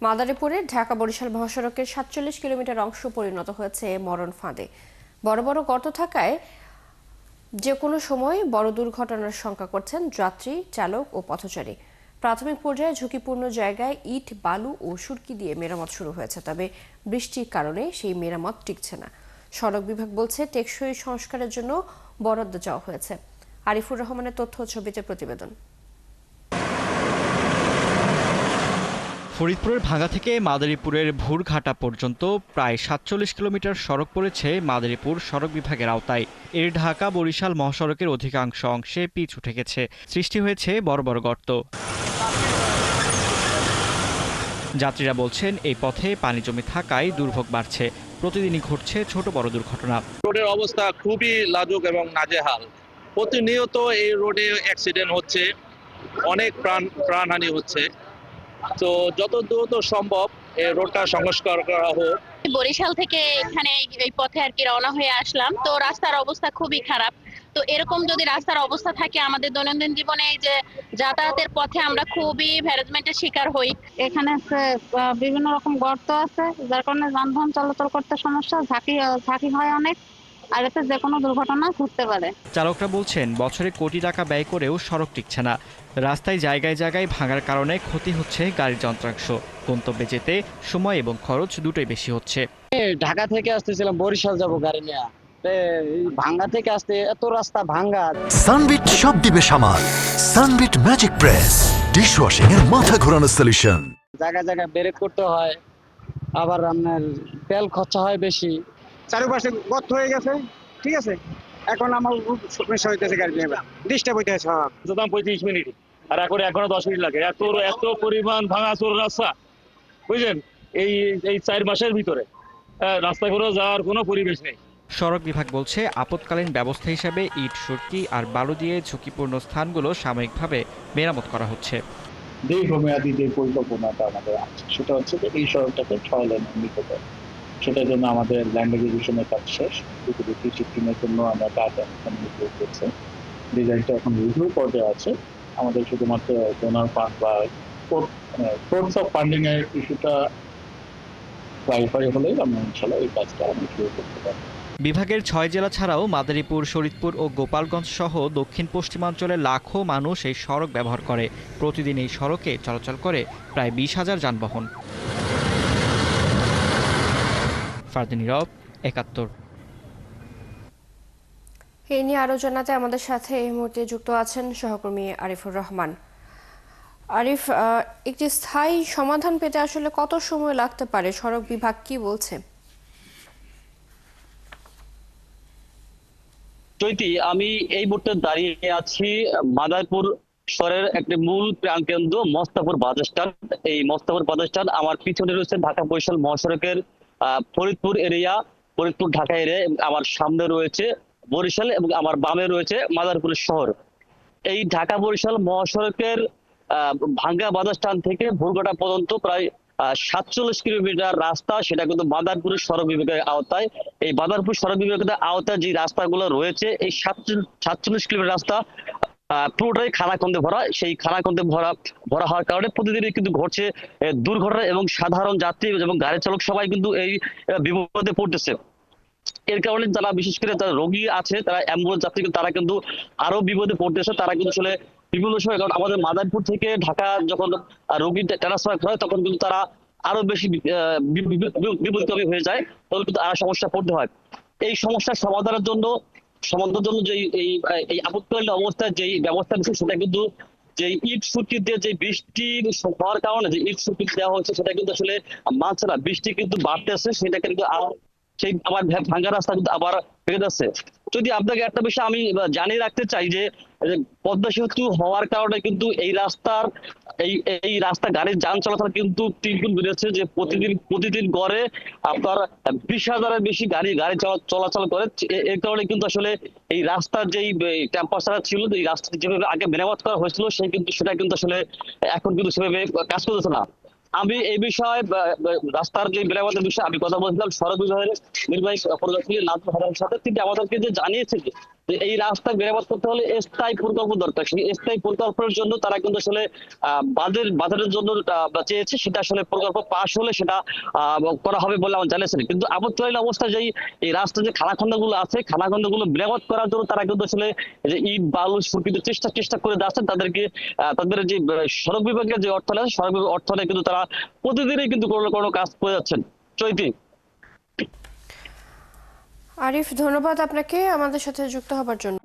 মাদারীপুরের ঢাকা বরিশাল মহাসড়কের ৪৭ কিলোমিটার অংশ পরিণত হয়েছে মরণ ফাঁদে। বড় বড় গর্ত থাকায় যে কোনো সময় বড় দুর্ঘটনার শঙ্কা করছেন যাত্রী, চালক ও পথচারী। প্রাথমিক পর্যায়ে ঝুঁকিপূর্ণ জায়গায় ইট, বালু ও সুরকি দিয়ে মেরামত শুরু হয়েছে, তবে বৃষ্টির কারণে সেই মেরামত টিকছে না। সড়ক বিভাগ বলছে টেকসই সংস্কারের জন্য বরাদ্দ চাওয়া হয়েছে। আরিফুর রহমানের তথ্য ছবিতে প্রতিবেদন। ফরিদপুরের ভাঙ্গা থেকে মাদারীপুরের ভুরঘাটা পর্যন্ত প্রায় ৪৭ কিলোমিটার সড়ক পড়েছে মাদারীপুর সড়ক বিভাগের আওতায়। এর ঢাকা বরিশাল মহাসড়কের অধিকাংশ অংশে পিচ উঠে গেছে, সৃষ্টি হয়েছে বড় বড় গর্ত। যাত্রীরা বলছেন এই পথে পানি জমে থাকায় দুর্ভোগ বাড়ছে, প্রতিদিনই ঘটছে ছোট বড় দুর্ঘটনা। রোডের অবস্থা খুবই লাজুক এবং নাজেহাল। প্রতিনিয়ত এই রোডে অ্যাক্সিডেন্ট হচ্ছে, অনেক প্রাণহানি হচ্ছে। তো যত দ্রুত সম্ভব এই রোডটা সংস্কার করা হোক। বরিশাল থেকে এখানে এই পথে আর কি রওনা হয়ে আসলাম, তো রাস্তার অবস্থা খুবই খারাপ। তো এরকম যদি রাস্তার অবস্থা থাকে, আমাদের দৈনন্দিন জীবনে এই যে যাতায়াতের পথে আমরা খুবই হ্যারাসমেন্টের শিকার হই। এখানে বিভিন্ন রকম গর্ত আছে, যার কারণে যানবাহন চলাচল করতে সমস্যা, ঝাঁকি হয় অনেক, আর এতে যে কোনো দুর্ঘটনা ঘটতে পারে। চালকরা বলছেন বছরে কোটি টাকা ব্যয় করেও সড়ক টিকছে না। রাস্তায় জায়গায় জায়গায় ভাঙার কারণে ক্ষতি হচ্ছে গাড়ির যন্ত্রাংশ। গন্তব্যে যেতে সময় এবং খরচ দুটোই বেশি হচ্ছে। ঢাকা থেকে আসতেছিলাম, বরিশাল যাব গাড়ি নিয়ে। ভাঙ্গা থেকে আসতে এত রাস্তা ভাঙ্গা। সানবিট সব দিবে সামাল। সানবিট ম্যাজিক প্রেস ডিশওয়াশিং এর মাথা ঘোরানো সলিউশন। জায়গায় জায়গায় ব্রেক করতে হয়, আবার আপনার তেল খরচা হয় বেশি। চারপাশে গর্ত হয়ে গেছে, ঠিক আছে। এখন আমার সমস্যা হইতেছে গাড়ি নিয়ে, ডিস্টার্ব হইতেছে। যেতাম ৩৫ মিনিট, আর এখনো 10 মিনিট লাগে। এত পরিমাণ ভাঙাচোর রাস্তা, বুঝলেন, এই 4 মাসের ভিতরে রাস্তা করে যাওয়ার কোনো পরিবেশ নেই। সড়ক বিভাগ বলছে আপৎকালীন ব্যবস্থা হিসেবে ইট, সুরকি আর বালু দিয়ে ঝুঁকিপূর্ণ স্থানগুলো সাময়িকভাবে মেরামত করা হচ্ছে। দীর্ঘমেয়াদী যে পরিকল্পনাটা আমাদের আছে সেটা হচ্ছে যে এই সড়কটাকে 6 লেনে নিতে হবে। সেটার জন্য আমাদের ল্যান্ড এক্সিকিউশনের কাজ শেষ, ইতিমধ্যে শিফটিংয়ের জন্য আমরা কাজ এখন রিভিউ করছি। ডিজাইনটা এখন রিভিউ পর্যায়ে আছে। আমাদের শুধুমাত্র ডোনার ফান্ড বা সোর্স অফ ফান্ডিং এর ইস্যুটা ক্লারিফাই হলেই আমরা ইনশাল্লাহ এই কাজটা আমি শুরু করতে পারবো। বিভাগের 6 জেলা ছাড়াও মাদারীপুর, ফরিদপুর ও গোপালগঞ্জ সহ দক্ষিণ পশ্চিমাঞ্চলের লাখো মানুষ এই সড়ক ব্যবহার করে। প্রতিদিন এই সড়কে চলাচল করে প্রায় 20,000 যানবাহন। ফারদিন নীরব, ৭১। এই নিয়ে আরো জানাতে আমাদের সাথে এই মুহূর্তে যুক্ত আছেন সহকর্মী আরিফুর রহমান। আরিফ, একটি স্থায়ী সমাধান পেতে আসলে কত সময় লাগতে পারে, সড়ক বিভাগ কি বলছে? চৈতি, আমি এই মুহূর্তে দাঁড়িয়ে আছি মাদারীপুর শহরের একটি মূল প্রাণকেন্দ্র মস্তাপুর বাস স্ট্যান্ড। এই মস্তাপুর বাস স্ট্যান্ড, আমার পিছনে রয়েছে ঢাকা বরিশাল মহাসড়কের ফরিদপুর এরিয়া, ফরিদপুর ঢাকা এরিয়া। আমার সামনে রয়েছে বরিশাল এবং আমার বামে রয়েছে মাদারীপুর শহর। এই ঢাকা বরিশাল মহাসড়কের ভাঙ্গা বাস স্ট্যান্ড থেকে ভুরঘাটা পর্যন্ত প্রায় ৪৭ কিলোমিটার রাস্তা, সেটা কিন্তু মাদারীপুরের সড়ক বিভাগের আওতায়। এই মাদারীপুর সড়ক বিভাগের আওতায় যে রাস্তাগুলো রয়েছে, এই ৪৭ কিলোমিটার রাস্তা পুরোটাই খানাখন্দে ভরা। সেই খানাখন্দে ভরা হওয়ার কারণে প্রতিদিনই কিন্তু ঘটছে দুর্ঘটনা, এবং সাধারণ যাত্রী এবং গাড়ি চালক সবাই কিন্তু এই বিপদে পড়তেছে। এর কারণে যারা বিশেষ করে যারা রোগী আছে, তারা অ্যাম্বুলেন্স যাত্রী, তারা কিন্তু আরো বিপদে পড়তেছে। তারা কিন্তু আসলে বিভিন্ন সময়, কারণ আমাদের মাদারীপুর থেকে ঢাকা যখন রোগী ট্রান্সফার হয়, তখন কিন্তু তারা আরো বেশি বিপদগামী হয়ে যায়, তখন কিন্তু আরো সমস্যা পড়তে হয়। এই সমস্যার সমাধানের জন্য যে এই আপৎকালীন অবস্থায় যে ব্যবস্থা নিচ্ছে, সেটা কিন্তু যে ইট সুরকি দিয়ে যে বৃষ্টি হওয়ার কারণে যে ইট সুরকি দেওয়া হচ্ছে, সেটা কিন্তু আসলে মানছে না। বৃষ্টি কিন্তু বাড়তেছে, সেটা কিন্তু সেই আবার ভাঙ্গা রাস্তা কিন্তু আবার ফেলে যাচ্ছে। যদি আপনাকে একটা বিষয় আমি জানিয়ে রাখতে চাই যে পদ্মা সেতু হওয়ার কারণে কিন্তু এই রাস্তা গাড়ির যান চলাচল কিন্তু 3 গুণ বেড়েছে। যে প্রতিদিন গড়ে আপনার 20,000-এর বেশি গাড়ি চলাচল করে। এর কারণে কিন্তু আসলে এই রাস্তার যেই টেম্পারেচার ছিল, এই রাস্তা যেভাবে আগে মেরামত করা হয়েছিল, সেটা কিন্তু আসলে এখন কিন্তু সেভাবে কাজ করতেছে না। আমি এই বিষয়ে রাস্তার যে মেরামতের বিষয়ে আমি কথা বলছিলাম সড়ক বিভাগের নির্বাহী পরিদর্শক নাজমুল হাসানের সাথে। তিনি আমাদেরকে যে জানিয়েছে যে এই রাস্তা মেরামত করতে হলে স্থায়ী প্রকল্প দরকার। সেই স্থায়ী প্রকল্পের জন্য তারা কিন্তু আসলে বাজারের জন্য চেয়েছে, সেটা আসলে প্রকল্প পাশ হলে সেটা করা হবে বলে আমার জানিয়েছেন। কিন্তু আপত্তিজনক অবস্থা যে এই রাস্তার যে খানাখন্দগুলো আছে, খানাখন্দগুলো মেরামত করার জন্য তারা কিন্তু আসলে যে ইট বালু কিন্তু চেষ্টা করে যাচ্ছেন। তাদেরকে তাদের যে সড়ক বিভাগের যে অর্থ আছে, সড়ক বিভাগের অর্থ কিন্তু তারা প্রতিদিনই কিন্তু কোনো কাজ করে যাচ্ছেন। চৈতি। আরিফ, ধন্যবাদ আপনাকে আমাদের সাথে যুক্ত হবার জন্য।